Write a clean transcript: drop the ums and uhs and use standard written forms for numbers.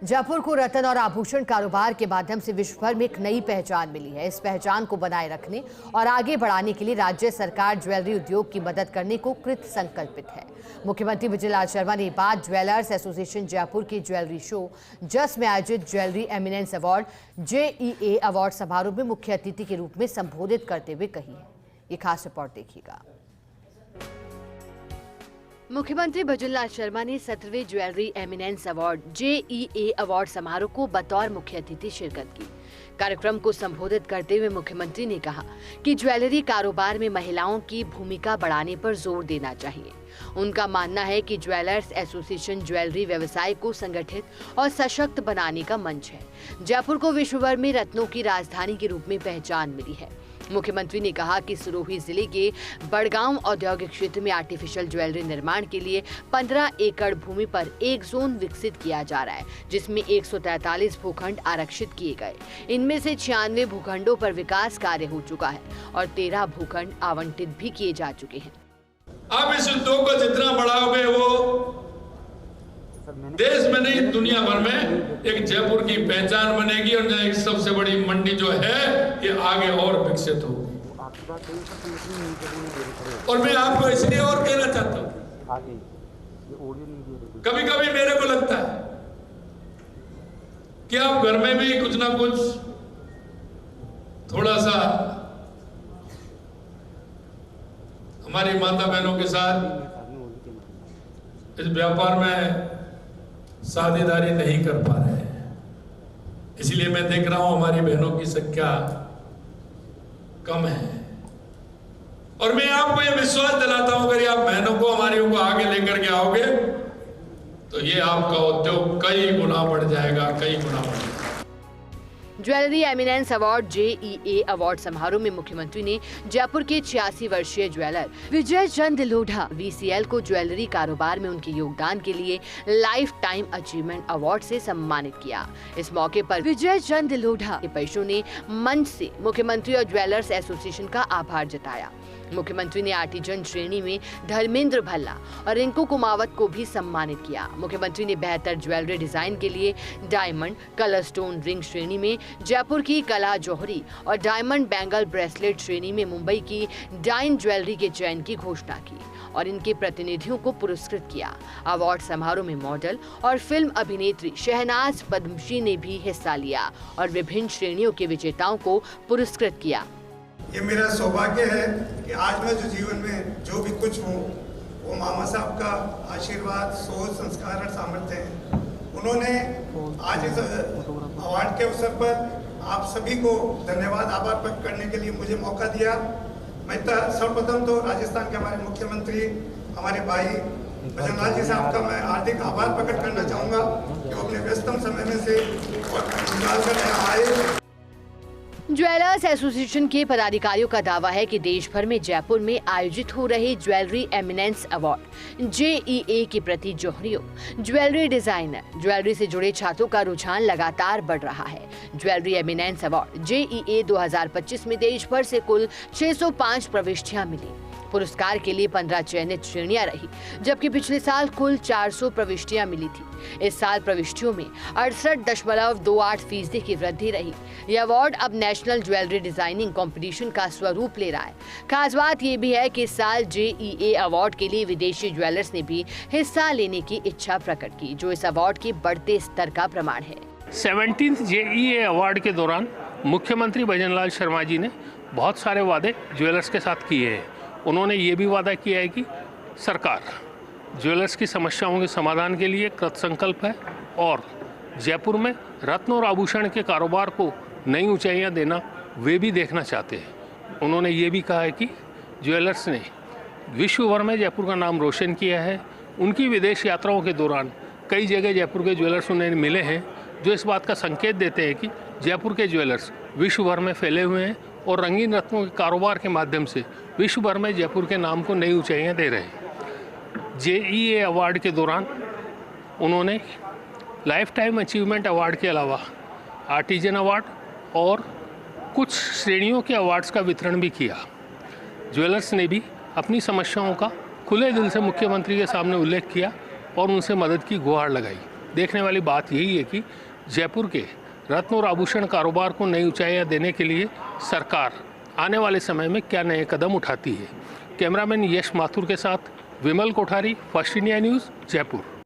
जयपुर को रत्न और आभूषण कारोबार के माध्यम से विश्व भर में एक नई पहचान मिली है। इस पहचान को बनाए रखने और आगे बढ़ाने के लिए राज्य सरकार ज्वेलरी उद्योग की मदद करने को कृत संकल्पित है। मुख्यमंत्री विजयलाल शर्मा ने बात ज्वेलर्स एसोसिएशन जयपुर के ज्वेलरी शो जस्ट में आयोजित jewellery eminence award JEA award समारोह में मुख्य अतिथि के रूप में संबोधित करते हुए कही है। ये खास रिपोर्ट देखिएगा। मुख्यमंत्री विजयलाल शर्मा ने 17वें jewellery eminence award JEA award समारोह को बतौर मुख्य अतिथि शिरकत की। कार्यक्रम को संबोधित करते हुए मुख्यमंत्री ने कहा कि ज्वेलरी कारोबार में महिलाओं की भूमिका बढ़ाने पर जोर देना चाहिए। उनका मानना है कि ज्वेलर्स एसोसिएशन ज्वेलरी व्यवसाय को संगठित और सशक्त बनाने का मंच है। जयपुर को विश्व भर में रत्नों की राजधानी के रूप में पहचान मिली है। मुख्यमंत्री ने कहा कि सिरोही जिले के बड़गांव औद्योगिक क्षेत्र में आर्टिफिशियल ज्वेलरी निर्माण के लिए 15 एकड़ भूमि पर एक जोन विकसित किया जा रहा है, जिसमें 143 भूखंड आरक्षित किए गए। इनमें से 96 भूखंडों पर विकास कार्य हो चुका है और 13 भूखंड आवंटित भी किए जा चुके हैं। आप इस उद्योग को जितना बढ़ाओगे वो देश में नहीं दुनिया भर में एक जयपुर की पहचान बनेगी और एक सबसे बड़ी मंडी जो है ये आगे और विकसित होगी। और मैं आपको इसलिए और कहना चाहता हूँ, कभी कभी मेरे को लगता है कि आप घर में भी कुछ ना कुछ थोड़ा सा हमारी माता बहनों के साथ इस व्यापार में साझेदारी नहीं कर पा रहे हैं। इसलिए मैं देख रहा हूं हमारी बहनों की संख्या कम है और मैं आपको यह विश्वास दिलाता हूं अगर आप बहनों को हमारी को आगे लेकर के आओगे तो ये आपका उद्योग कई गुना बढ़ जाएगा, कई गुना बढ़ जाएगा। Jewellery eminence award JEA award समारोह में मुख्यमंत्री ने जयपुर के 86 वर्षीय ज्वेलर विजय चंद लोढ़ा VCL को ज्वेलरी कारोबार में उनके योगदान के लिए लाइफ टाइम अचीवमेंट अवार्ड से सम्मानित किया। इस मौके पर विजय चंद लोढ़ा के पैशों ने मंच से मुख्यमंत्री और ज्वेलर्स एसोसिएशन का आभार जताया। मुख्यमंत्री ने आर्टिजन श्रेणी में धर्मेंद्र भल्ला और रिंकू कुमावत को भी सम्मानित किया। मुख्यमंत्री ने बेहतर ज्वेलरी डिजाइन के लिए डायमंड कलर स्टोन रिंग श्रेणी में जयपुर की कला जौहरी और डायमंड बैंगल ब्रेसलेट श्रेणी में मुंबई की डाइन ज्वेलरी के चयन की घोषणा की और इनके प्रतिनिधियों को पुरस्कृत किया। अवार्ड समारोह में मॉडल और फिल्म अभिनेत्री शहनाज पद्मश्री ने भी हिस्सा लिया और विभिन्न श्रेणियों के विजेताओं को पुरस्कृत किया। ये मेरा सौभाग्य है कि आज मैं जो जीवन में जो भी कुछ हूँ वो मामा साहब का आशीर्वाद, सोच, संस्कार और सामर्थ्य है। उन्होंने आज इस अवार्ड के अवसर पर आप सभी को धन्यवाद आभार व्यक्त करने के लिए मुझे मौका दिया। मैं सर्वप्रथम तो राजस्थान के हमारे मुख्यमंत्री हमारे भाई भजनलाल जी साहब का मैं हार्दिक आभार प्रकट करना चाहूँगा कि वो अपने व्यस्तम समय में से और निकाल कर यहाँ आए। ज्वेलर्स एसोसिएशन के पदाधिकारियों का दावा है कि देश भर में जयपुर में आयोजित हो रहे ज्वेलरी एमिनेंस अवार्ड JEA के प्रति जौहरियों, ज्वेलरी डिजाइनर, ज्वेलरी से जुड़े छात्रों का रुझान लगातार बढ़ रहा है। ज्वेलरी एमिनेंस अवार्ड JEA 2025 में देश भर से कुल 605 प्रविष्टियां मिली। पुरस्कार के लिए 15 चयनित श्रेणियां रही, जबकि पिछले साल कुल 400 प्रविष्टियां मिली थी। इस साल प्रविष्टियों में 68.28% की वृद्धि रही। यह अवार्ड अब नेशनल ज्वेलरी डिजाइनिंग कंपटीशन का स्वरूप ले रहा है। खास बात यह भी है कि इस साल JEA अवार्ड के लिए विदेशी ज्वेलर्स ने भी हिस्सा लेने की इच्छा प्रकट की, जो इस अवार्ड के बढ़ते स्तर का प्रमाण है। 17th JEA अवार्ड के दौरान मुख्यमंत्री भजनलाल शर्मा जी ने बहुत सारे वादे ज्वेलर्स के साथ किए हैं। उन्होंने ये भी वादा किया है कि सरकार ज्वेलर्स की समस्याओं के समाधान के लिए कृतसंकल्प है और जयपुर में रत्न और आभूषण के कारोबार को नई ऊंचाइयां देना वे भी देखना चाहते हैं। उन्होंने ये भी कहा है कि ज्वेलर्स ने विश्व भर में जयपुर का नाम रोशन किया है। उनकी विदेश यात्राओं के दौरान कई जगह जयपुर के ज्वेलर्स उन्हें मिले हैं, जो इस बात का संकेत देते हैं कि जयपुर के ज्वेलर्स विश्व भर में फैले हुए हैं और रंगीन रत्नों के कारोबार के माध्यम से विश्व भर में जयपुर के नाम को नई ऊंचाइयां दे रहे हैं। JEA अवार्ड के दौरान उन्होंने लाइफ टाइम अचीवमेंट अवार्ड के अलावा आर्टिजन अवार्ड और कुछ श्रेणियों के अवार्ड्स का वितरण भी किया। ज्वेलर्स ने भी अपनी समस्याओं का खुले दिल से मुख्यमंत्री के सामने उल्लेख किया और उनसे मदद की गुहार लगाई। देखने वाली बात यही है कि जयपुर के रत्न और आभूषण कारोबार को नई ऊंचाइयां देने के लिए सरकार आने वाले समय में क्या नए कदम उठाती है। कैमरामैन यश माथुर के साथ विमल कोठारी, फर्स्ट इंडिया न्यूज़, जयपुर।